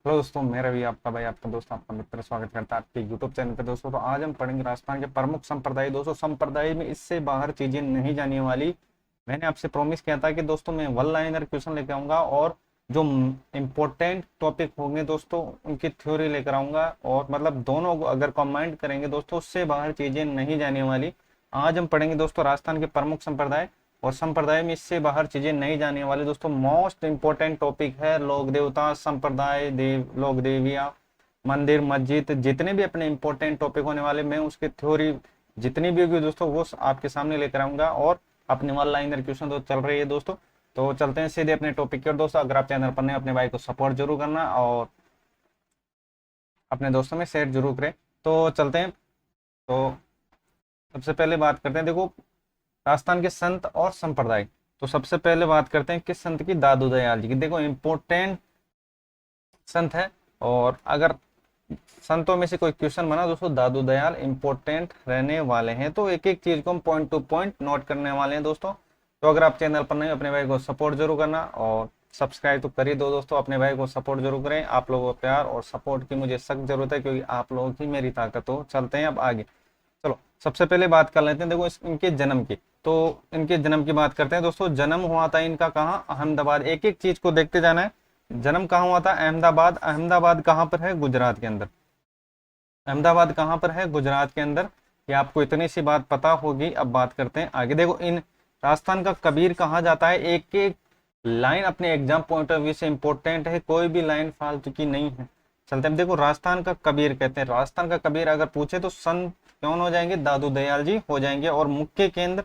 Hello दोस्तों, मेरा भी आपका भाई, आपका दोस्त, आपका मित्र स्वागत करता है आपके यूट्यूब चैनल पे। दोस्तों तो आज हम पढ़ेंगे राजस्थान के प्रमुख संप्रदाय। दोस्तों संप्रदाय में इससे बाहर चीजें नहीं जाने वाली। मैंने आपसे प्रॉमिस किया था कि दोस्तों मैं वन लाइनर क्वेश्चन लेकर आऊंगा और जो इम्पोर्टेंट टॉपिक होंगे दोस्तों उनकी थ्योरी लेकर आऊंगा, और मतलब दोनों को अगर कॉम्बाइंड करेंगे दोस्तों उससे बाहर चीजें नहीं जाने वाली। आज हम पढ़ेंगे दोस्तों राजस्थान के प्रमुख संप्रदाय, और संप्रदाय में इससे बाहर चीजें नहीं जाने वाली। दोस्तों मोस्ट इंपोर्टेंट टॉपिक है लोक देवता संप्रदाय, देव लोक देविया, मंदिर मस्जिद, जितने भी अपने इंपॉर्टेंट टॉपिक होने वाले मैं उसकी थ्योरी जितनी भी होगी दोस्तों वो आपके सामने लेकर आऊंगा। और अपने वन लाइनर क्वेश्चन तो चल रही है दोस्तों, तो चलते हैं सीधे अपने टॉपिक की ओर। दोस्तों अगर आप चैनल पर नए अपने भाई को सपोर्ट जरूर करना और अपने दोस्तों में शेयर जरूर करें। तो चलते हैं। तो सबसे पहले बात करते हैं, देखो राजस्थान के संत और संप्रदाय। तो सबसे पहले बात करते हैं किस संत की, दादू दयाल जी की। देखो इंपोर्टेंट संत है, और अगर संतों में से कोई क्वेश्चन बना दोस्तों दादू दयाल इंपोर्टेंट रहने वाले हैं। तो एक एक चीज को हम पॉइंट टू पॉइंट नोट करने वाले हैं दोस्तों। तो अगर आप चैनल पर नहीं अपने भाई को सपोर्ट जरूर करना, और सब्सक्राइब तो कर ही दो दोस्तों। अपने भाई को सपोर्ट जरूर करें, आप लोगों का प्यार और सपोर्ट की मुझे सख्त जरूरत है, क्योंकि आप लोगों की मेरी ताकत हो। चलते हैं अब आगे। चलो सबसे पहले बात कर लेते हैं, देखो इनके जन्म की। तो इनके जन्म की बात करते हैं दोस्तों। जन्म हुआ था इनका कहाँ, अहमदाबाद। एक एक चीज को देखते जाना है। जन्म कहाँ हुआ था, अहमदाबाद। अहमदाबाद कहाँ पर है, गुजरात के अंदर। अहमदाबाद कहाँ पर है, गुजरात के अंदर। ये आपको इतनी सी बात पता होगी। अब बात करते हैं आगे। देखो इन राजस्थान का कबीर कहा जाता है। एक एक लाइन अपने एग्जाम पॉइंट ऑफ व्यू से इंपॉर्टेंट है, कोई भी लाइन फालतू की नहीं है। चलते हैं। देखो राजस्थान का कबीर कहते हैं। राजस्थान का कबीर अगर पूछे तो संत कौन हो जाएंगे, दादू दयाल जी हो जाएंगे। और मुख्य केंद्र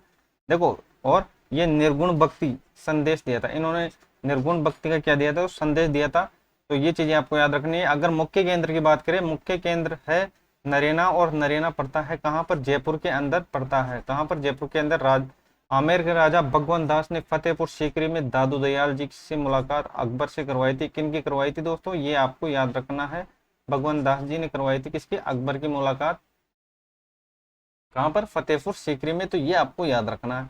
देखो, और ये निर्गुण भक्ति संदेश दिया था इन्होंने। निर्गुण भक्ति का क्या दिया था, संदेश दिया था। तो ये चीजें आपको याद रखनी है। अगर मुख्य केंद्र की बात करें, मुख्य केंद्र है नरेना, और नरेना पड़ता है कहाँ पर, जयपुर के अंदर पड़ता है। कहाँ पर, जयपुर के अंदर। आमेर के राजा भगवंत दास ने फतेहपुर सीकरी में दादू दयाल जी से मुलाकात अकबर से करवाई थी। किन की करवाई थी दोस्तों, ये आपको याद रखना है। भगवंत दास जी ने करवाई थी किसकी, अकबर की मुलाकात। कहाँ पर, फतेहपुर सीकरी में। तो ये आपको याद रखना है।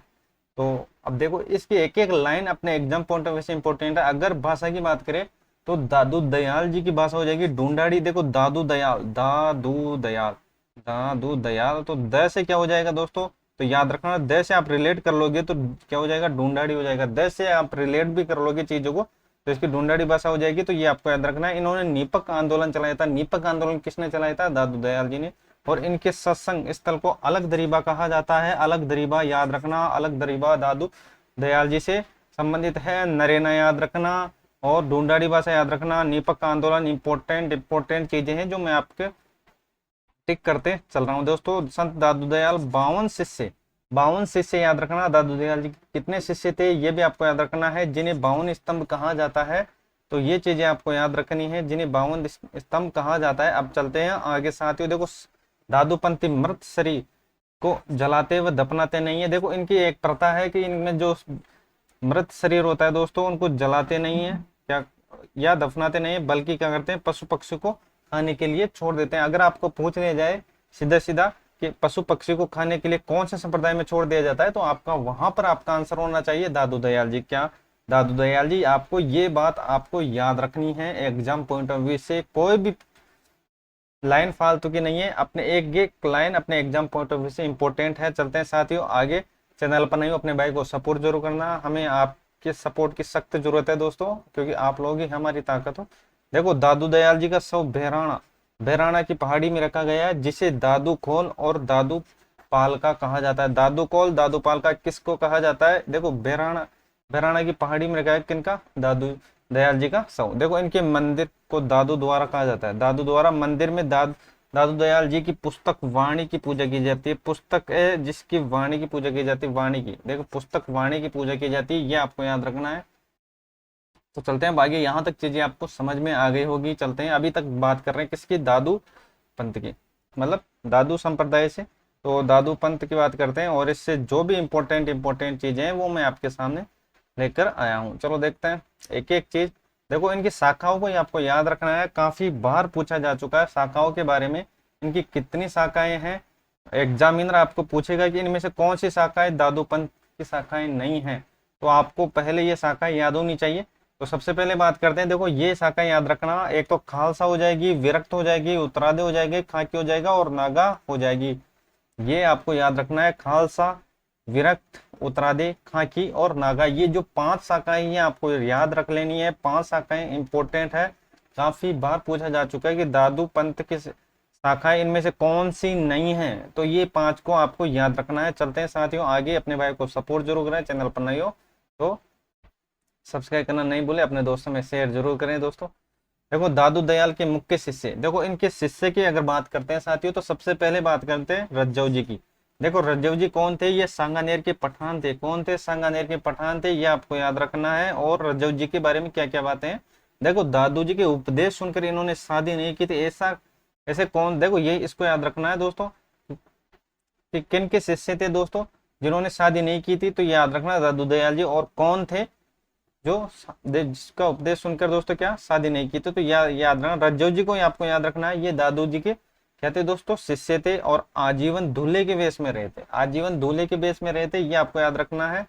तो अब देखो इसकी एक एक लाइन अपने एग्जाम पॉइंट ऑफ व्यू से इंपॉर्टेंट है। अगर भाषा की बात करें तो दादू दयाल जी की भाषा हो जाएगी ढूंढाड़ी। देखो दादू दयाल, दादू दयाल, दादू दयाल। तो द से क्या हो जाएगा दोस्तों, तो याद रखना द से आप रिलेट कर लोगे तो क्या हो जाएगा, ढूंढाड़ी हो जाएगा। द से आप रिलेट भी कर लोगे चीजों को तो इसकी ढूंढाड़ी भाषा हो जाएगी। तो ये आपको याद रखना है। इन्होंने नीपक आंदोलन चलाया था। नीपक आंदोलन किसने चलाया था, दादू दयाल जी ने। और इनके सत्संग स्थल को अलग दरीबा कहा जाता है। अलग दरीबा याद रखना, अलग दरीबा दादू दयाल जी से संबंधित है। नरेना याद रखना, और ढूंढाड़ी भाषा याद रखना। नीपक आंदोलन इंपोर्टेंट चीजें हैं जो मैं आपके टिक करते चल रहा हूँ दोस्तों। संत दादू दयाल 52 शिष्य याद रखना। दादू दयाल जी कितने शिष्य थे ये भी आपको याद रखना है। जिन्हें 52 स्तंभ कहा जाता है, तो ये चीजें आपको याद रखनी है, जिन्हें 52 स्तंभ कहा जाता है। अब चलते हैं आगे। साथियों देखो दादूपंथी मृत शरीर को जलाते व दफनाते नहीं है। देखो इनकी एक प्रथा है कि इनमें जो मृत शरीर होता है दोस्तों उनको जलाते नहीं है क्या, या दफनाते नहीं है, बल्कि क्या करते हैं, पशु पक्षी को खाने के लिए छोड़ देते हैं। अगर आपको पूछ लिया जाए सीधा सीधा कि पशु पक्षी को खाने के लिए कौन से संप्रदाय में छोड़ दिया जाता है, तो आपका वहां पर आपका आंसर होना चाहिए दादू दयाल जी। क्या, दादू दयाल जी। आपको ये बात आपको याद रखनी है एग्जाम पॉइंट ऑफ व्यू से। कोई भी लाइन फालतू की नहीं है, अपने एक एक लाइन अपने एग्जाम पॉइंट ऑफ व्यू से इंपॉर्टेंट है। चलते हैं साथियों आगे। चैनल पर नहीं हो अपने भाई को सपोर्ट जरूर करना। हमें आपके सपोर्ट की सख्त जरूरत है दोस्तों, क्योंकि आप लोग ही हमारी ताकत हो। देखो दादू दयाल जी का शव बहराणा की पहाड़ी में रखा गया है, जिसे दादू खोल और दादू पालका कहा जाता है। दादू खोल दादू पालका किसको कहा जाता है, देखो बहराणा की पहाड़ी में रखा है किनका, दादू दयाल जी का शव। देखो इनके मंदिर को दादू द्वारा कहा जाता है। दादू द्वारा मंदिर में दादू दयाल जी की पुस्तक वाणी की पूजा की जाती है। पुस्तक है जिसकी वाणी की पूजा की जाती है, वाणी की। देखो पुस्तक वाणी की पूजा की जाती है, ये आपको याद रखना है। तो चलते हैं आगे। यहाँ तक चीजें आपको समझ में आ गई होगी। चलते हैं, अभी तक बात कर रहे हैं किसकी, दादू पंथ की, मतलब दादू संप्रदाय से। तो दादू पंथ की बात करते हैं, और इससे जो भी इंपॉर्टेंट चीजें हैं वो मैं आपके सामने लेकर आया हूँ। चलो देखते हैं एक एक चीज। देखो इनकी शाखाओं को ही आपको याद रखना है। काफी बार पूछा जा चुका है शाखाओं के बारे में, इनकी कितनी शाखाएं हैं। एग्जामिनर आपको पूछेगा कि इनमें से कौन सी शाखाएं दादू पंथ की शाखाएं नहीं है, तो आपको पहले ये शाखाएं याद होनी चाहिए। तो सबसे पहले बात करते हैं, देखो ये शाखा याद रखना, एक तो खालसा हो जाएगी, विरक्त हो जाएगी, उत्तरादे हो जाएगी, खाकी हो जाएगा और नागा हो जाएगी। ये आपको याद रखना है, खालसा, विरक्त, उत्तरादे, खाकी और नागा। ये जो 5 शाखाएं ये आपको याद रख लेनी है। 5 शाखाएं इंपॉर्टेंट है, काफी बार पूछा जा चुका है कि दादू पंथ की शाखाएं इनमें से कौन सी नहीं है, तो ये 5 को आपको याद रखना है। चलते हैं साथियों आगे, अपने भाई को सपोर्ट जरूर करें, चैनल पर नए हो तो सब्सक्राइब करना नहीं भूले, अपने दोस्तों में शेयर जरूर करें दोस्तों। देखो दादू दयाल के मुख्य शिष्य, देखो इनके शिष्य की अगर बात करते हैं साथियों, तो सबसे पहले बात करते हैं रज्जौ जी की। देखो रज्जौ जी कौन थे, ये सांगानेर के पठान थे। कौन थे, सांगानेर के पठान थे, ये आपको याद रखना है। और रज्जौ जी के बारे में क्या क्या बातें हैं, देखो दादू जी के उपदेश सुनकर इन्होंने शादी नहीं की थी, ऐसा ऐसे कौन, देखो ये इसको याद रखना है दोस्तों कि किन के शिष्य थे दोस्तों जिन्होंने शादी नहीं की थी, तो याद रखना दादू दयाल जी। और कौन थे जो जिसका उपदेश सुनकर दोस्तों क्या शादी नहीं की थी, तो याद रखना रज्जौ जी को आपको याद रखना है। ये दादू जी के क्या थे दोस्तों, शिष्य थे और आजीवन दूल्हे के वेश में रहे थे, आजीवन दूल्हे के वेश में रहे थे, ये आपको याद रखना है।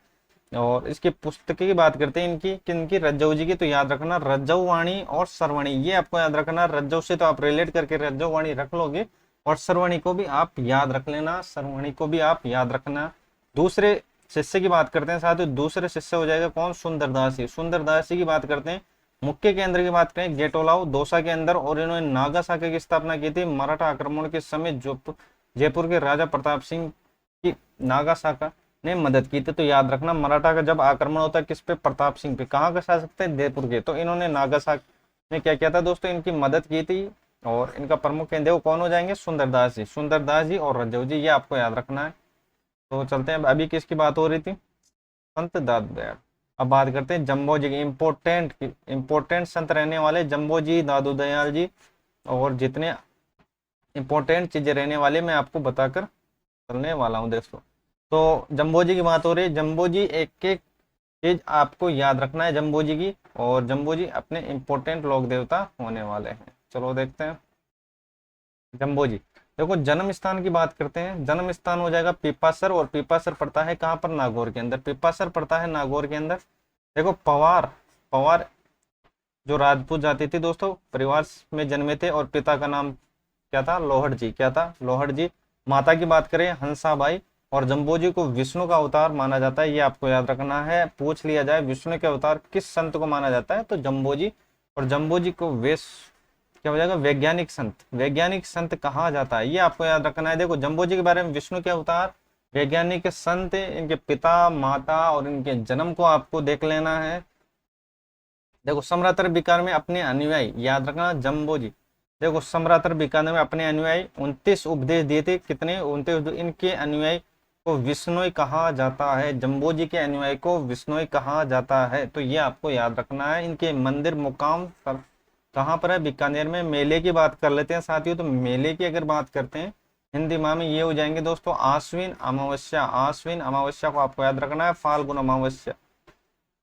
और इसकी पुस्तक की बात करते हैं इनकी किनकी, रज्जौ जी की, तो याद रखना रज्जौ वाणी और सरवणी, ये आपको याद रखना। रज्जौ से तो आप रिलेट करके रज्जौ वाणी रख लोगे, और सरवणी को भी आप याद रख लेना, सरवणी को भी आप याद रखना। दूसरे शिष्य की बात करते हैं साथ, दूसरे शिष्य हो जाएगा कौन, सुंदरदास जी। सुंदरदास जी की बात करते हैं, मुख्य केंद्र की बात करें गेटोलाव दौसा के अंदर, और इन्होंने नागा शाखा की स्थापना की थी मराठा आक्रमण के समय। जयपुर के राजा प्रताप सिंह की नागा शाखा ने मदद की थी, तो याद रखना मराठा का जब आक्रमण होता है किस पे, प्रताप सिंह पे, कहाँ का शासक थे, जयपुर के, तो इन्होंने नागा शाखा में क्या किया था दोस्तों, इनकी मदद की थी। और इनका प्रमुख केंद्र कौन हो जाएंगे, सुंदरदास जी। सुंदरदास जी और रज्जौ जी, ये आपको याद रखना है। तो चलते हैं, अभी किसकी बात हो रही थी, संत दादू दयाल। अब बात करते हैं जम्बो जी की, इंपोर्टेंट संत रहने वाले जम्बो जी, दादू दयाल जी, और जितने इंपॉर्टेंट चीजें रहने वाले मैं आपको बताकर चलने वाला हूँ दोस्तों। तो जम्बो जी की बात हो रही है, जम्बो जी एक एक चीज आपको याद रखना है जम्बो जी की, और जम्बो जी अपने इंपॉर्टेंट लोक देवता होने वाले हैं। चलो देखते हैं जम्बो जी। देखो जन्म स्थान की बात करते हैं, जन्म स्थान हो जाएगा पीपासर, और पीपासर पड़ता है कहाँ पर, नागौर के अंदर। पीपासर पड़ता है नागौर के अंदर। देखो पवार, पवार जो राजपूत जाति थी दोस्तों, परिवार में जन्मे थे, और पिता का नाम क्या था, लोहड़ जी। क्या था, लोहड़ जी। माता की बात करें हंसाबाई, और जम्बो जी को विष्णु का अवतार माना जाता है, ये आपको याद रखना है। पूछ लिया जाए विष्णु के अवतार किस संत को माना जाता है, तो जम्बो जी। और जम्बो जी को क्या हो जाएगा, वैज्ञानिक संत, वैज्ञानिक संत कहा जाता है, ये आपको याद रखना है। देखो जम्बो जी के बारे में, विष्णु के अवतार, वैज्ञानिक संत, इनके पिता माता और इनके जन्म को आपको देख लेना है। देखो सम्राटर बीकानेर में अपने अनुयायी, याद रखना जम्बो जी। देखो सम्राटर बीकानेर में अपने अनुयायी 29 उपदेश दिए थे, कितने, 29। इनके अनुयायी को विष्णोई कहा जाता है, जम्बो जी के अनुयायी को विष्णोई कहा जाता है, तो ये आपको याद रखना है। इनके मंदिर मुकाम कहाँ पर है, बीकानेर में। मेले की बात कर लेते हैं साथियों, तो मेले की अगर बात करते हैं हिंदी माह में, ये हो जाएंगे दोस्तों आश्विन अमावस्या। आश्विन अमावस्या को आपको याद रखना है, फाल्गुन अमावस्या,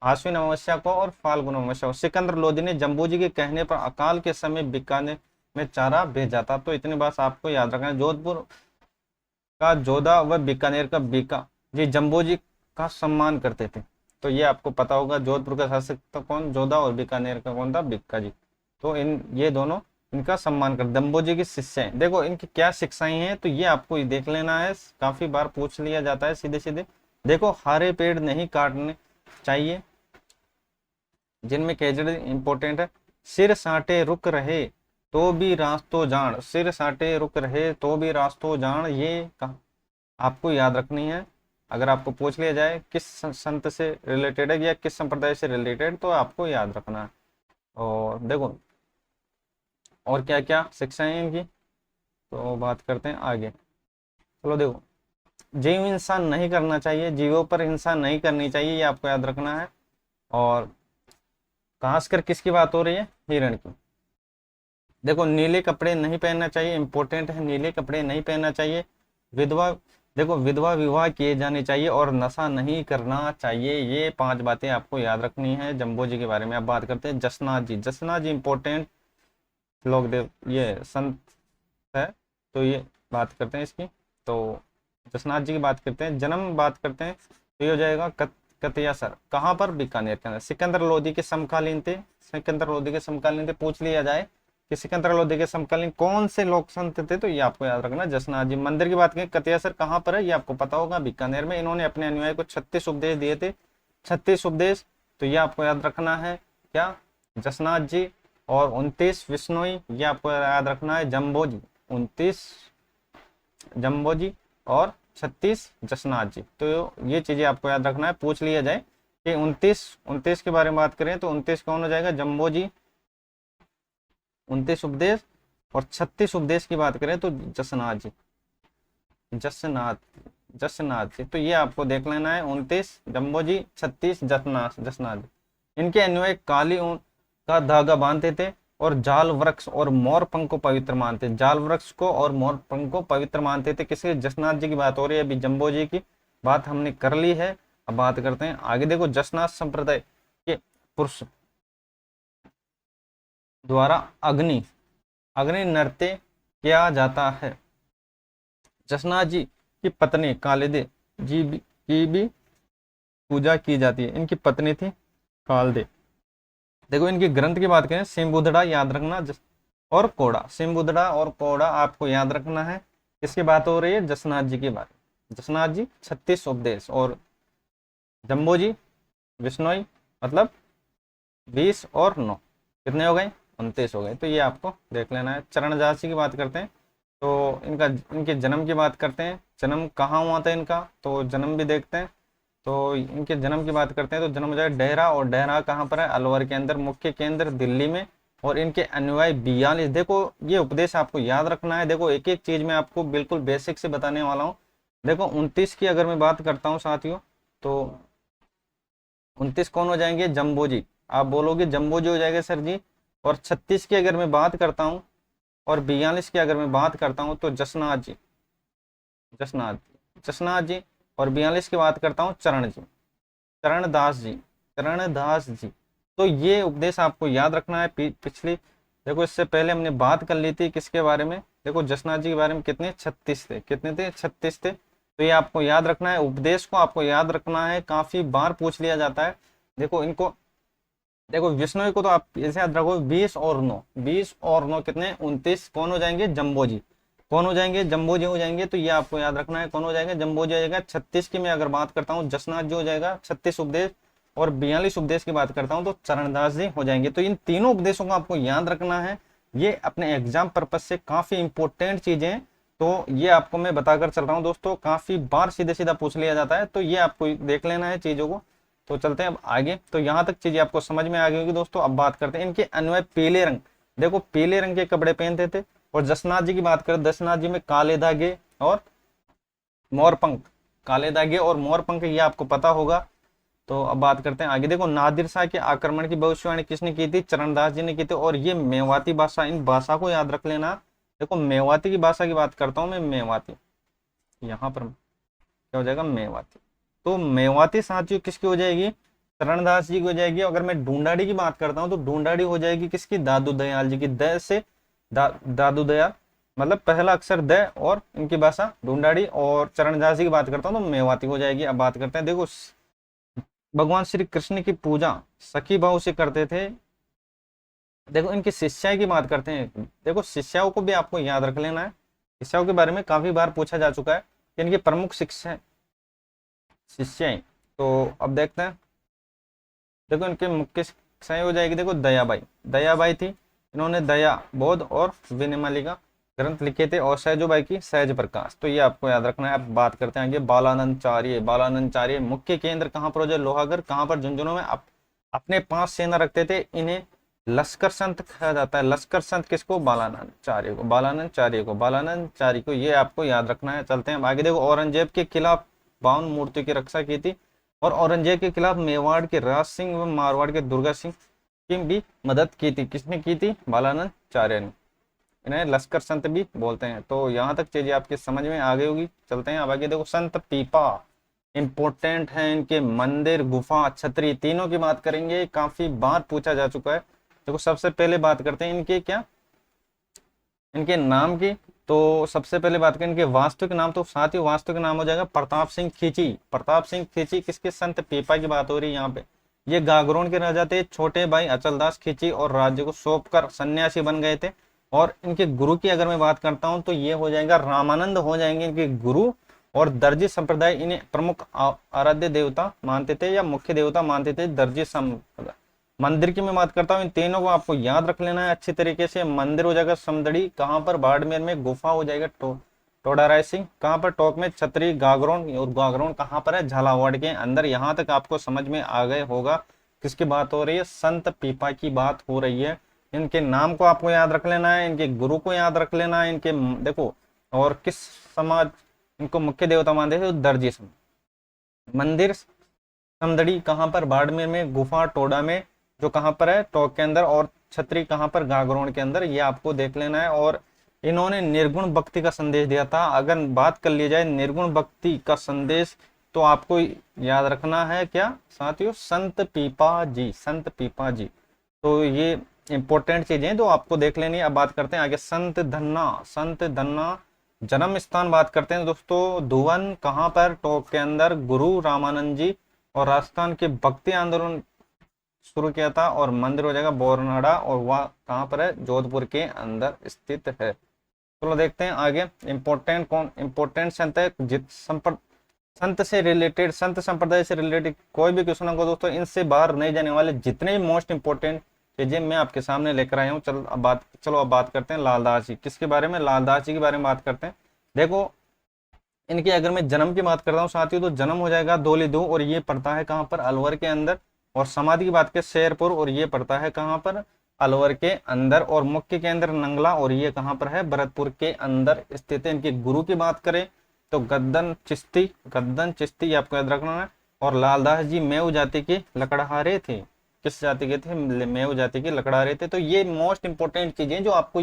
आश्विन अमावस्या को और फाल्गुन अमावस्या को। सिकंदर लोधी ने जम्बू जी के कहने पर अकाल के समय बीकानेर में चारा भेजा था, तो इतनी बात आपको याद रखना है। जोधपुर का जोधा व बीकानेर का बीका जी जम्बू जी का सम्मान करते थे, तो ये आपको पता होगा। जोधपुर का शासक तो कौन, जोधा, और बीकानेर का कौन था, बीका जी। तो ये दोनों इनका सम्मान कर, जम्बो जी के शिष्य हैं। देखो इनकी क्या शिक्षाएं हैं, तो ये आपको देख लेना है, काफी बार पूछ लिया जाता है सीधे सीधे। देखो हरे पेड़ नहीं काटने चाहिए, जिनमें केजड़ी इंपॉर्टेंट है। सिर साटे रुक रहे तो भी रास्तों जान, सिर साटे रुक रहे तो भी रास्तों जान, ये आपको याद रखनी है। अगर आपको पूछ लिया जाए किस संत से रिलेटेड है या किस संप्रदाय से रिलेटेड, तो आपको याद रखना है। और देखो और क्या क्या शिक्षाएं हैं इनकी, तो बात करते हैं आगे। चलो देखो, जीव हिंसा नहीं करना चाहिए, जीवों पर हिंसा नहीं करनी चाहिए, ये आपको याद रखना है। और खासकर किसकी बात हो रही है, हिरण की। देखो नीले कपड़े नहीं पहनना चाहिए, इंपॉर्टेंट है, नीले कपड़े नहीं पहनना चाहिए। विधवा, देखो विधवा विवाह किए जाने चाहिए, और नशा नहीं करना चाहिए, ये 5 बातें आपको याद रखनी है जम्बो जी के बारे में। अब बात करते हैं जसनाथ जी। जसनाथ जी इंपॉर्टेंट लोग देव, ये संत है, तो ये बात करते हैं इसकी। तो जसनाथ जी की बात करते हैं, जन्म बात करते हैं, तो ये हो जाएगा कतियासर कहाँ पर, बीकानेर के अंदर। सिकंदर लोदी के समकालीन थे, सिकंदर लोदी के समकालीन थे। पूछ लिया जाए कि सिकंदर लोदी के समकालीन कौन से लोक संत थे, तो ये आपको याद रखना जसनाथ जी। मंदिर की बात करें, कतियासर कहाँ पर है, ये आपको पता होगा, बीकानेर में। इन्होंने अपने अनुयायी को 36 उपदेश दिए थे, 36 उपदेश, तो ये आपको याद रखना है क्या, जसनाथ जी। और 29 विश्नोई, ये आपको याद रखना है जम्बो जी, 29 जम्बो जी और 36 जसनाथ जी। तो ये चीजें आपको याद रखना है, पूछ लिया जाए कि 29 के बारे में बात करें तो 29 कौन हो जाएगा, जम्बो जी, 29 उपदेश। और 36 उपदेश की बात करें तो जसनाथ जी, जसनाथ जसनाथ जी। तो ये आपको देख लेना है, 29 जम्बो जी, 36 जसनाथ जी। इनके अनुयायी काली ऊन का धागा बांधते थे और जाल वृक्ष और मोर पंख को पवित्र मानते, जाल वृक्ष को और मोर पंख को पवित्र मानते थे। किसके, जसनाथ जी की बात हो रही है। अभी जम्बो जी की बात हमने कर ली है, अब बात करते हैं आगे। देखो, जसनाथ संप्रदाय के पुरुष द्वारा अग्नि अग्नि नृत्य किया जाता है। जसनाथ जी की पत्नी कालिदे जी की भी पूजा की जाती है। इनकी पत्नी थी कालदे। देखो, इनके ग्रंथ की बात करें, सिम्बुदड़ा याद रखना, और कोड़ा, सिम्बुदड़ा और कोड़ा आपको याद रखना है। किसकी बात हो रही है, जसनाथ जी की बात। जसनाथ जी 36 उपदेश और जम्बो जी विश्नोई मतलब 20 और 9 कितने हो गए, 29 हो गए। तो ये आपको देख लेना है। चरणदास जी की बात करते हैं तो इनके जन्म की बात करते हैं। जन्म कहाँ हुआ था इनका, तो जन्म भी देखते हैं। तो इनके जन्म की बात करते हैं तो जन्म हो जाए डेहरा, और डेहरा कहाँ पर है, अलवर के अंदर। मुख्य केंद्र दिल्ली में। और इनके अनुयायी 42। देखो, ये उपदेश आपको याद रखना है। देखो, एक एक चीज मैं आपको बिल्कुल बेसिक से बताने वाला हूँ। देखो, 29 की अगर मैं बात करता हूँ साथियों, तो 29 कौन हो जाएंगे, जम्बो जी। आप बोलोगे जम्बो जी हो जाएगा सर जी। और 36 की अगर मैं बात करता हूँ और 42 की अगर मैं बात करता हूँ तो जसनाथ जी, जसनाथ जी। और 42 की बात करता हूँ चरण जी, चरणदास जी, चरणदास जी। तो ये उपदेश आपको याद रखना है। पिछली देखो, इससे पहले हमने बात कर ली थी किसके बारे में, देखो जसनाथ जी के बारे में। कितने, 36 थे, कितने थे, 36 थे। तो ये आपको याद रखना है, उपदेश को आपको याद रखना है, काफी बार पूछ लिया जाता है। देखो इनको, देखो विष्णु को तो आप ऐसे याद रखो, 20 और 9, 20 और 9 कितने, 29 कौन हो जाएंगे, जम्बो जी। कौन हो जाएंगे, जम्बो जी हो जाएंगे। तो ये आपको याद रखना है, कौन हो जाएगा, जम्बो जी हो जाएगा। 36 की मैं अगर बात करता हूँ, जसनाथ जी हो जाएगा, 36 उपदेश। और 42 उपदेश की बात करता हूँ तो चरणदास जी हो जाएंगे। तो इन तीनों उपदेशों को आपको याद रखना है। ये अपने एग्जाम पर्पज से काफी इंपॉर्टेंट चीजें हैं। तो ये आपको मैं बताकर चल रहा हूँ दोस्तों, काफी बार सीधे सीधा पूछ लिया जाता है। तो ये आपको देख लेना है चीजों को। तो चलते हैं अब आगे। तो यहाँ तक चीजें आपको समझ में आ गई होगी दोस्तों। अब बात करते हैं इनके अन्वय पीले रंग। देखो, पीले रंग के कपड़े पहनते थे। और जसनाथ जी की बात करें, जसनाथ जी में काले धागे और मोरपंख, काले धागे और मोरपंख, ये आपको पता होगा। तो अब बात करते हैं आगे। देखो, नादिर शाह के आक्रमण की भविष्यवाणी किसने की थी, चरणदास जी ने की थी। और ये मेवाती भाषा, इन भाषा को याद रख लेना। देखो, मेवाती की भाषा की बात करता हूं मैं, मेवाती, यहाँ पर क्या हो जाएगा, मेवाती। तो मेवाती साथियों किसकी हो जाएगी, चरणदास जी की हो जाएगी। अगर मैं ढूंढाड़ी की बात करता हूँ तो ढूंढाड़ी हो जाएगी किसकी, दादू दयाल जी की। द से दादू दयाल मतलब पहला अक्षर द, और इनकी भाषा ढूंढाड़ी। और चरणदास जी की बात करता हूँ तो मेवाती हो जाएगी। अब बात करते हैं, देखो भगवान श्री कृष्ण की पूजा सखी भाव से करते थे। देखो, इनकी शिष्या की बात करते हैं। देखो, शिष्याओं को भी आपको याद रख लेना है। शिष्याओं के बारे में काफी बार पूछा जा चुका है कि इनकी प्रमुख शिष्याएं। तो अब देखते हैं। देखो, इनके मुख्य शिक्षाएं हो जाएगी, देखो दयाबाई, दयाबाई थी। इन्होंने दया, बोध और विनयमालिका ग्रंथ लिखे थे। और सहजोबाई की सहज प्रकाश। तो ये आपको याद रखना है। अब बात करते हैं आगे, बालानंद चार्य। बालानंद चार्य मुख्य केंद्र कहाँ पर हो जाए, लोहागढ़। कहाँ पर, झुंझुनू में। अपने 5 सेना रखते थे। इन्हें लश्कर संत कहा जाता है। लश्कर संत किसको, बालानंद चार्य को, बालानंद चार्य को, बालानंद चार्य को। ये आपको याद रखना है। चलते हैं आगे। देखो, औरंगजेब के खिलाफ 52 मूर्तियों की रक्षा की थी। और औरंगजेब के खिलाफ मेवाड़ के राज सिंह व मारवाड़ के दुर्गा सिंह की भी मदद की थी। किसने की थी, बालानंद चार्य ने। इन्हें लश्कर संत भी बोलते हैं। तो यहाँ तक चीजें आपकी समझ में आ गई होगी। चलते हैं अब आगे। देखो, संत पीपा इंपोर्टेंट है। इनके मंदिर, गुफा, छतरी, तीनों की बात करेंगे। काफी बार पूछा जा चुका है। देखो, सबसे पहले बात करते हैं इनके क्या, इनके नाम की। तो सबसे पहले बात करें इनके वास्तविक नाम, तो साथ ही वास्तविक नाम हो जाएगा प्रताप सिंह खींची। प्रताप सिंह खींची किसके, संत पीपा की बात हो रही है यहाँ पे। ये गागरोन के राजा थे, छोटे भाई अचलदास खींची और राज्य को सौंप कर सन्यासी बन गए थे। और इनके गुरु की अगर मैं बात करता हूँ तो ये हो जाएगा रामानंद हो जाएंगे इनके गुरु। और दर्जी संप्रदाय इन्हें प्रमुख आराध्य देवता मानते थे या मुख्य देवता मानते थे, दर्जी संप्रदाय। मंदिर की मैं बात करता हूँ, इन तीनों को आपको याद रख लेना है अच्छी तरीके से। मंदिर हो जाएगा समदड़ी, कहाँ पर, बाड़मेर में। गुफा हो जाएगा टोडा राय सिंह, कहाँ पर, टोक में। छतरी गागरोन, और गागरोन कहाँ पर है, झालावाड़ के अंदर। यहाँ तक आपको समझ में आ गए होगा किसकी बात हो रही है, संत पीपा की बात हो रही है। इनके नाम को आपको याद रख लेना है, इनके गुरु को याद रख लेना है, इनके देखो, और किस समाज इनको मुख्य देवता मानते थे, दर्जी समाज। मंदिर समदड़ी कहाँ पर, बाड़मेर में। गुफा टोडा में, जो कहाँ पर है, टोक के अंदर। और छतरी कहाँ पर, गागरोन के अंदर। ये आपको देख लेना है। और इन्होंने निर्गुण भक्ति का संदेश दिया था। अगर बात कर ली जाए निर्गुण भक्ति का संदेश, तो आपको याद रखना है क्या साथियों, संत पीपा जी, संत पीपा जी। तो ये इंपॉर्टेंट चीजें तो आपको देख लेनी है। अब बात करते हैं आगे, संत धन्ना। संत धन्ना जन्म स्थान बात करते हैं दोस्तों, धुवन कहाँ पर, टोक के अंदर। गुरु रामानंद जी, और राजस्थान के भक्ति आंदोलन शुरू किया था। और मंदिर हो जाएगा बोरनाड़ा, और वह कहाँ पर है, जोधपुर के अंदर स्थित है। चलो देखते हैं आगे। इंपॉर्टेंट संत है, संत से रिलेटेड, संत संप्रदाय से रिलेटेड कोई भी क्वेश्चन होगा दोस्तों, इनसे बाहर नहीं जाने वाले जितने भी मोस्ट इंपॉर्टेंट चीजें मैं आपके सामने लेकर आया हूँ। चलो अब बात करते हैं लालदास जी। किसके बारे में, लालदास जी के बारे में बात करते हैं। देखो इनकी अगर मैं जन्म की बात करता हूँ साथियों, तो जन्म हो जाएगा धौलीधु, और ये पड़ता है कहाँ पर, अलवर के अंदर। और समाधि की बात करें शेरपुर, और ये पड़ता है कहाँ पर, अलवर के अंदर। और मुख्य केंद्र नंगला, और ये कहाँ पर है, भरतपुर के अंदर स्थित है। इनके गुरु की बात करें तो गद्दन चिश्ती आपको याद रखना है। और लालदास जी मेव जाति के लकड़हारे थे। किस जाति के थे, मेव जाति के लकड़हारे थे। तो ये मोस्ट इंपोर्टेंट चीजें जो आपको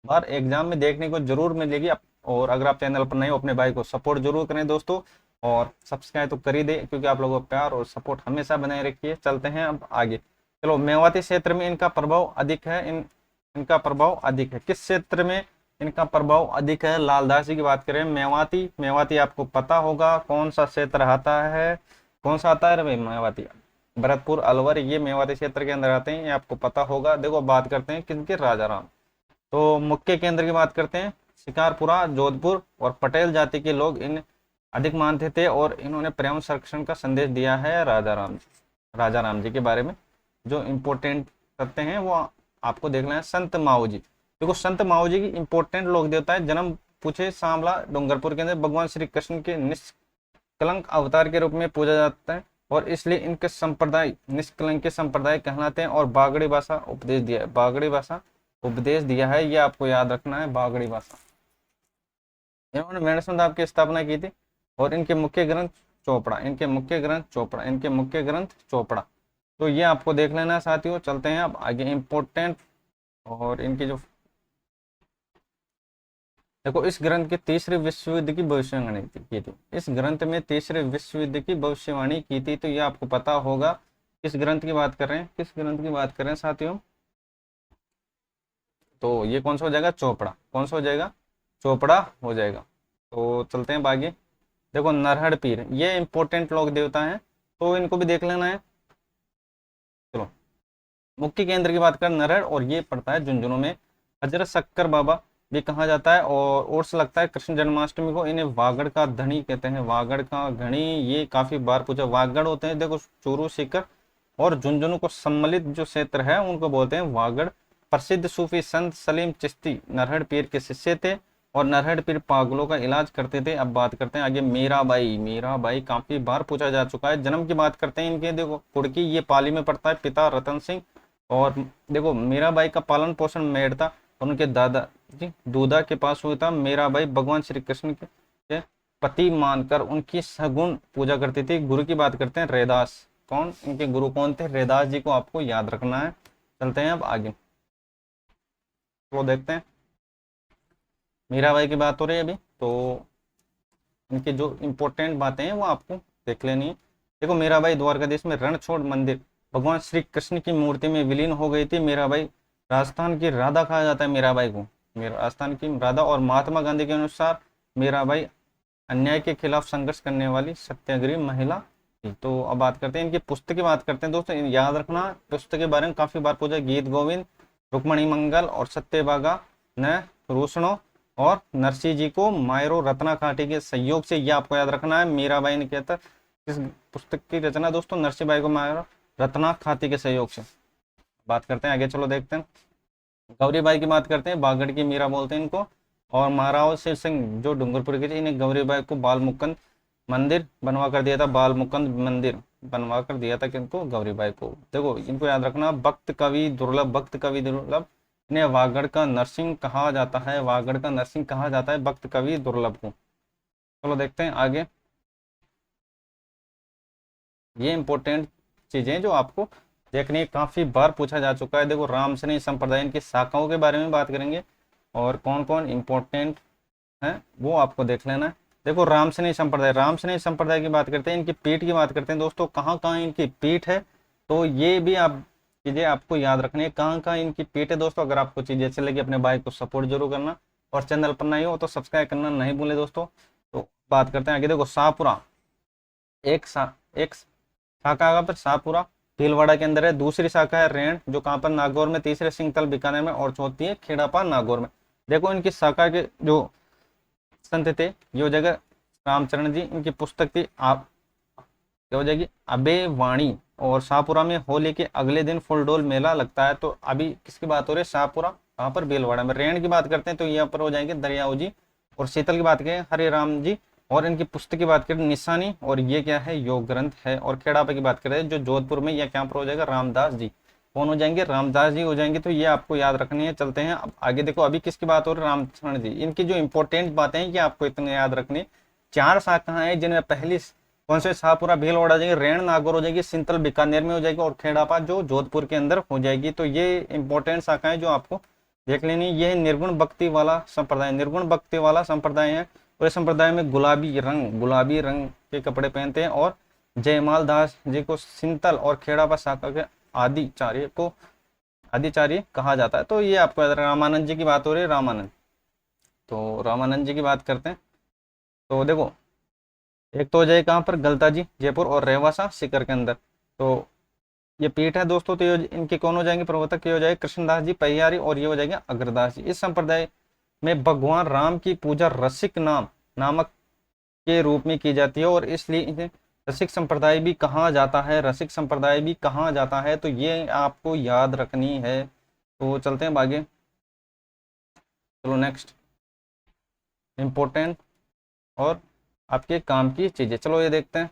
बार एग्जाम में देखने को जरूर मिलेगी। और अगर आप चैनल पर नए हो, अपने भाई को सपोर्ट जरूर करें दोस्तों, और सब्सक्राइब तो कर ही दे, क्योंकि आप लोगों का प्यार और सपोर्ट हमेशा बनाए रखिए। चलते हैं अब आगे। चलो, मेवाती क्षेत्र में इनका प्रभाव अधिक है। इनका प्रभाव अधिक है किस क्षेत्र में, इनका प्रभाव अधिक है। लालदास जी की बात करें, मेवाती आपको पता होगा कौन सा क्षेत्र आता है, कौन सा आता है भाई, मेवाती। भरतपुर, अलवर, ये मेवाती क्षेत्र के अंदर आते हैं, ये आपको पता होगा। देखो बात करते हैं किनके, राजाराम। तो मुख्य केंद्र की बात करते हैं, शिकारपुरा, जोधपुर। और पटेल जाति के लोग इन अधिक मानते थे, और इन्होंने पर्यावरण संरक्षण का संदेश दिया है। राजाराम जी के बारे में जो इम्पोर्टेंट तथ्य हैं वो आपको देखना है। संत माऊ जी, देखो संत माऊ जी की इंपॉर्टेंट लोक देवता है। जन्म पूछे सांवला डूंगरपुर के अंदर, भगवान श्री कृष्ण के निष्कलंक अवतार के रूप में पूजा जाता है, और इसलिए इनके संप्रदाय निष्कलंक के संप्रदाय कहलाते हैं। और बागड़ी भाषा उपदेश दिया है, बागड़ी भाषा उपदेश दिया है, ये आपको याद रखना है, बागड़ी भाषा। इन्होंने मेड़संद की स्थापना की थी। और इनके मुख्य ग्रंथ चोपड़ा, इनके मुख्य ग्रंथ चोपड़ा। तो ये आपको देख लेना है साथियों। चलते हैं अब आगे, इंपॉर्टेंट। और इनकी जो देखो, इस ग्रंथ के तीसरे विश्व युद्ध की भविष्यवाणी की थी। इस ग्रंथ में तीसरे विश्व युद्ध की भविष्यवाणी की थी, तो ये आपको पता होगा किस ग्रंथ की बात कर रहे हैं, किस ग्रंथ की बात कर रहे हैं साथियों। तो ये कौन सा हो जाएगा, चोपड़ा। कौन सा हो जाएगा, चोपड़ा हो जाएगा। तो चलते हैं आगे। देखो नरहड़ पीर, ये इंपॉर्टेंट लोक देवता हैं, तो इनको भी देख लेना है। चलो, मुख्य केंद्र की बात कर नरहड़, और ये पड़ता है झुंझुनू में। हजरत शक्कर बाबा भी कहा जाता है, और उर्स लगता है कृष्ण जन्माष्टमी को। इन्हें वागड़ का धनी कहते हैं, वागड़ का घनी। ये काफी बार पूछा, वागड़ होते हैं देखो चूरू सीकर और झुंझुनू को सम्मिलित जो क्षेत्र है उनको बोलते हैं वागड़। प्रसिद्ध सूफी संत सलीम चिश्ती नरहड़ पीर के शिष्य थे, और नरहड़ पीर पागलों का इलाज करते थे। अब बात करते हैं आगे, मीराबाई काफी बार पूछा जा चुका है। जन्म की बात करते हैं इनके, देखो कुड़की, ये पाली में पड़ता है। पिता रतन सिंह, और देखो मीराबाई का पालन पोषण मेड़ता, और उनके दादा जी दूधा के पास हुआ था। मीराबाई भगवान श्री कृष्ण के पति मानकर उनकी सगुण पूजा करती थी। गुरु की बात करते हैं रैदास। कौन, इनके गुरु कौन थे, रैदास जी को आपको याद रखना है। चलते हैं अब आगे, तो देखते हैं। मीराबाई की बात हो रही है अभी, तो इनकी जो इंपॉर्टेंट बातें हैं वो आपको देख लेनी है। देखो मीराबाई द्वारकाधीश में रणछोड़ मंदिर भगवान श्री कृष्ण की मूर्ति में विलीन हो गई थी। मीराबाई राजस्थान की राधा कहा जाता है मीराबाई को। मेरा राजस्थान की राधा। और महात्मा गांधी के अनुसार मीराबाई अन्याय के खिलाफ संघर्ष करने वाली सत्याग्रही महिला थी। तो अब बात करते हैं इनकी पुस्तक की बात करते हैं दोस्तों। याद रखना पुस्तक के बारे में काफी बार पूछा, गीत गोविंद, रुक्मणी मंगल और सत्यभागा ने रोशनो और नरसिंह जी को मायरो रत्ना काटी के सहयोग से, यह आपको याद रखना है। मीराबाई ने कहता इस पुस्तक की रचना दोस्तों नरसिंह भाई को मायरो रत्ना खाती के सहयोग से। बात करते हैं आगे, चलो देखते हैं। गौरीबाई की बात करते हैं, बागड़ की मीरा बोलते हैं इनको। और महाराव शिव सिंह जो डूंगरपुर के थे, इन्हें गौरीबाई को बाल मुकुंद मंदिर बनवा कर दिया था, बाल मुकुंद मंदिर बनवा कर दिया था किनको, गौरीबाई को। देखो इनको याद रखना, भक्त कवि दुर्लभ, भक्त कवि दुर्लभ, इन्हें वागड़ का नरसिंह कहा जाता है, वागड़ का नरसिंह कहा जाता है भक्त कवि दुर्लभ को। चलो देखते हैं आगे। ये इंपॉर्टेंट चीजें जो आपको देखने काफी बार पूछा जा चुका है। देखो रामसनेही संप्रदाय, इनकी शाखाओं के बारे में बात करेंगे और कौन कौन इंपॉर्टेंट है वो आपको देख लेना है। देखो रामसनेही संप्रदाय, रामसनेही संप्रदाय की बात करते हैं, इनकी पीठ की बात करते हैं दोस्तों, कहाँ कहाँ इनकी पीठ है। तो ये भी आप चीजें आपको याद रखनी है, कहाँ कहाँ इनकी पीठ है दोस्तों। अगर आपको चीजें अच्छी लगी अपने भाई को सपोर्ट जरूर करना, और चैनल पर नए हो तो सब्सक्राइब करना नहीं भूले दोस्तों। तो बात करते हैं आगे। देखो शाहपुरा एक शाखा कहाँ पर, शाहपुरा भीलवाड़ा के अंदर है। दूसरी शाखा है रेण, जो कहाँ पर, नागौर में। तीसरे सिंगतल बीकानेर में। और चौथी है खेड़ापा नागौर में। देखो इनकी शाखा के जो संत थे ये हो जाएगा रामचरण जी, इनकी पुस्तक थी आप क्या हो जाएगी, अबे वाणी। और शाहपुरा में होली के अगले दिन फुलडोल मेला लगता है। तो अभी किसकी बात हो रही है, शाहपुरा कहाँ पर, भीलवाड़ा में। रेण की बात करते हैं तो यहाँ पर हो जाएंगे दरियाऊ जी। और शीतल की बात करें हरे राम जी। और इनकी पुस्तक की बात करें निशानी, और ये क्या है, योग ग्रंथ है। और खेड़ापा की बात करें जो जोधपुर में, यह क्या पर हो जाएगा, रामदास जी। कौन हो जाएंगे, रामदास जी हो जाएंगे। तो ये आपको याद रखनी है। चलते हैं अब आगे। देखो अभी किसकी बात हो रही है, रामचरण जी। इनकी जो इंपॉर्टेंट बातें हैं ये आपको इतने याद रखनी। 4 शाखाएं हैं जिनमें पहली कौन से, शाहपुरा भीलवाड़ा जाएगी, रेण नागौर हो जाएगी, सिंतल बीकानेर में हो जाएगी, और खेड़ापा जो जोधपुर के अंदर हो जाएगी। तो ये इंपॉर्टेंट शाखाएं जो आपको देख लेनी। ये निर्गुण भक्ति वाला संप्रदाय, निर्गुण भक्ति वाला संप्रदाय है। और इस संप्रदाय में गुलाबी रंग के कपड़े पहनते हैं। और जयमाल दास जी को सिंतल और खेड़ापा शाखा के आदिचार्य कहा जाता है। तो ये आपको रामानंद जी की बात हो रही है, रामानंद। तो रामानंद जी की बात करते हैं। तो देखो एक तो हो जाए कहाँ पर, गलता जी जयपुर, और रेवासा सीकर के अंदर। तो ये पीठ है दोस्तों। तो ये इनके कौन हो जाएंगे प्रवर्तक, ये हो जाएंगे कृष्णदास जी पहियारी, और ये हो जाएंगे अग्रदास जी। इस संप्रदाय में भगवान राम की पूजा रसिक नामक के रूप में की जाती है, और इसलिए इन्हें रसिक संप्रदाय भी कहा जाता है, रसिक संप्रदाय भी कहा जाता है। तो ये आपको याद रखनी है। तो चलते हैं आगे, चलो नेक्स्ट इंपॉर्टेंट और आपके काम की चीजें, चलो ये देखते हैं।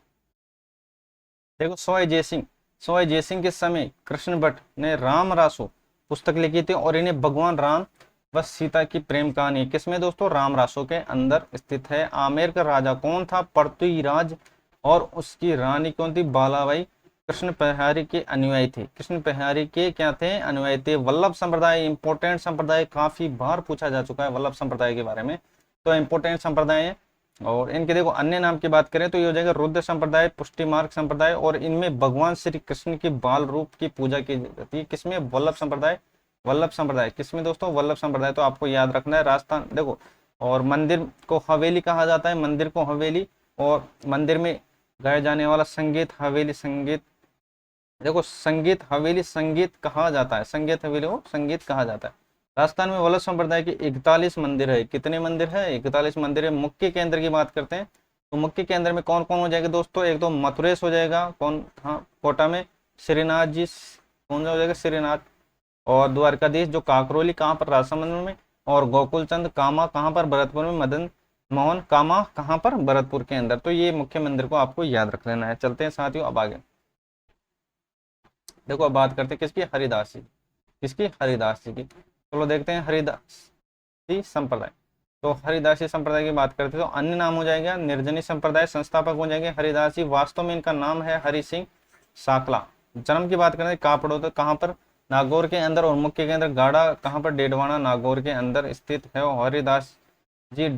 देखो सवाई जयसिंह के समय कृष्ण भट्ट ने राम रासो पुस्तक लिखी थी, और इन्हें भगवान राम व सीता की प्रेम कहानी किसमें दोस्तों, राम रासो के अंदर स्थित है। आमेर का राजा कौन था, पृथ्वीराज, और उसकी रानी कौन थी, बालाबाई। कृष्ण पहाड़ी के अनुयायी थे, कृष्ण पहाड़ी के क्या थे, अनुयायी थे। वल्लभ संप्रदाय इंपॉर्टेंट संप्रदाय, काफी बार पूछा जा चुका है वल्लभ संप्रदाय के बारे में। तो इंपॉर्टेंट संप्रदाय है। और इनके देखो अन्य नाम की बात करें तो ये हो जाएगा रुद्र संप्रदाय, पुष्टि मार्ग संप्रदाय। और इनमें भगवान श्री कृष्ण के बाल रूप की पूजा की जाती है। किसमें, वल्लभ संप्रदाय, वल्लभ संप्रदाय किसमें दोस्तों, वल्लभ संप्रदाय। तो आपको याद रखना है राजस्थान। देखो और मंदिर को हवेली कहा जाता है, मंदिर को हवेली। और मंदिर में गाया जाने वाला संगीत हवेली संगीत, देखो संगीत हवेली संगीत कहा जाता है, संगीत हवेली को संगीत कहा जाता है। राजस्थान में वल्लभ संप्रदाय के 41 मंदिर है। कितने मंदिर है, 41 मंदिर है। मुख्य केंद्र की बात करते हैं तो मुख्य केंद्र में कौन कौन हो जाएगा दोस्तों, एक तो मथुरेश हो जाएगा, कौन, हाँ कोटा में श्रीनाथ जी, कौन सा हो जाएगा, श्रीनाथ। और द्वारकाधीश जो काकरोली कहाँ पर, राजसमंद में। और गोकुल चंद कामा कहाँ पर, भरतपुर में। मदन मोहन कामा कहाँ पर, भरतपुर के अंदर। तो ये मुख्य मंदिर को आपको याद रख लेना है। चलते हैं साथियों अब आगे। देखो अब बात करते हैं किसकी, हरिदास जी, किसकी, हरिदास जी की। चलो देखते हैं हरिदासी संप्रदाय। तो हरिदासी संप्रदाय की बात करते हैं तो अन्य नाम हो जाएगा निर्जनी संप्रदाय, संस्थापक हो जाएंगे हरिदास जी। वास्तव में इनका नाम है हरि सिंह साकला। जन्म की बात करें कापड़ो तो कहाँ पर, नागौर के अंदर। और मुख्य केंद्र गाड़ा कहाँ पर, डेडवाना नागौर के अंदर स्थित है। और हरिदास जी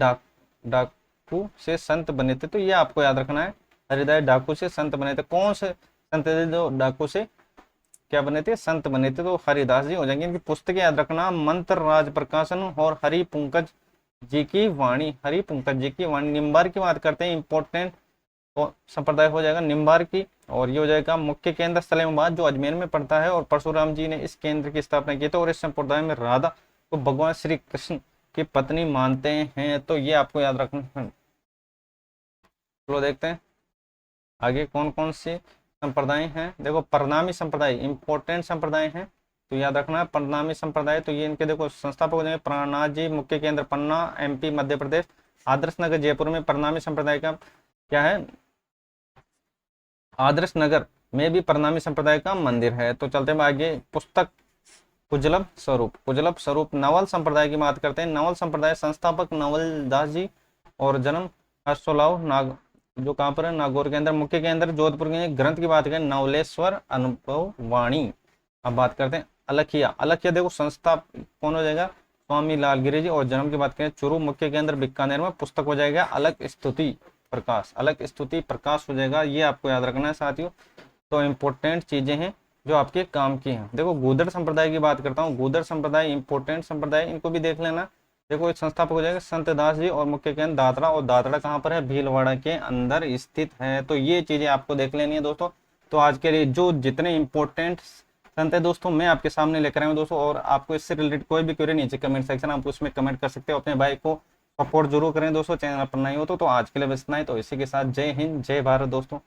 डाकू से संत बने थे। तो ये आपको याद रखना है, हरिदास डाकू से संत बने थे। कौन से संत थे जो डाकू से क्या बने थे? संत बने थे, तो हरिदास जी हो जाएंगे। इनकी पुस्तकें याद रखना, मंत्र राज प्रकाशन और हरि पंकज जी की वाणी। हरि पंकज जी की वाणी। निम्बार की बात करते हैं, इंपॉर्टेंट तो संप्रदाय हो जाएगा निम्बार की, और ये हो जाएगा मुख्य केंद्र सलेमाबाद जो अजमेर में पड़ता है, और परशुराम जी ने इस केंद्र की स्थापना की थी। और इस संप्रदाय में राधा को भगवान श्री कृष्ण की पत्नी मानते हैं, तो ये आपको याद रखना है। चलो देखते हैं आगे कौन कौन से संप्रदाय हैं। देखो परनामी संप्रदाय इंपॉर्टेंट संप्रदाय हैं, तो याद रखना है परनामी संप्रदाय। तो ये इनके देखो संस्थापक हो जाएंगे प्राणनाथ जी, मुख्य केंद्र पन्ना MP मध्य प्रदेश। आदर्श नगर जयपुर में परनामी संप्रदाय का क्या है? आदर्श नगर में भी परनामी संप्रदाय का मंदिर है। तो चलते हैं आगे। पुस्तक कुजलभ स्वरूप। कुजलभ स्वरूप नवल संप्रदाय की बात करते हैं। नवल संप्रदाय संस्थापक नवल दास जी, और जन्म 816 नाग जो कहाँ पर है? नागौर के अंदर। मुख्य केंद्र जोधपुर के। ग्रंथ की बात करें नवलेश्वर अनुभव वाणी। अब बात करते हैं अलखिया। अलखिया देखो संस्था कौन हो जाएगा? स्वामी लालगिरी जी। और जन्म की बात करें चुरू। मुख्य केंद्र बीकानेर में। पुस्तक हो जाएगा अलग स्तुति प्रकाश। अलग स्तुति प्रकाश हो जाएगा, ये आपको याद रखना है साथियों। तो इंपॉर्टेंट चीजें हैं जो आपके काम की हैं। देखो गूदड़ संप्रदाय की बात करता हूँ। गूदड़ संप्रदाय इंपॉर्टेंट संप्रदाय, इनको भी देख लेना। देखो एक संस्थापक हो जाएगा संत दास जी, और मुख्य केंद्र दादरा। और दादरा कहाँ पर है? भीलवाड़ा के अंदर स्थित है। तो ये चीजें आपको देख लेनी है दोस्तों। तो आज के लिए जो जितने इंपॉर्टेंट संत है दोस्तों मैं आपके सामने लेकर आया हूँ दोस्तों, और आपको इससे रिलेटेड कोई भी क्वेरी नीचे कमेंट सेक्शन आप उसमें कमेंट कर सकते हो। अपने भाई को सपोर्ट जरूर करें दोस्तों, चैनल पर नए हो तो आज के लिए बस इतना ही। तो इसी के साथ जय हिंद जय भारत दोस्तों।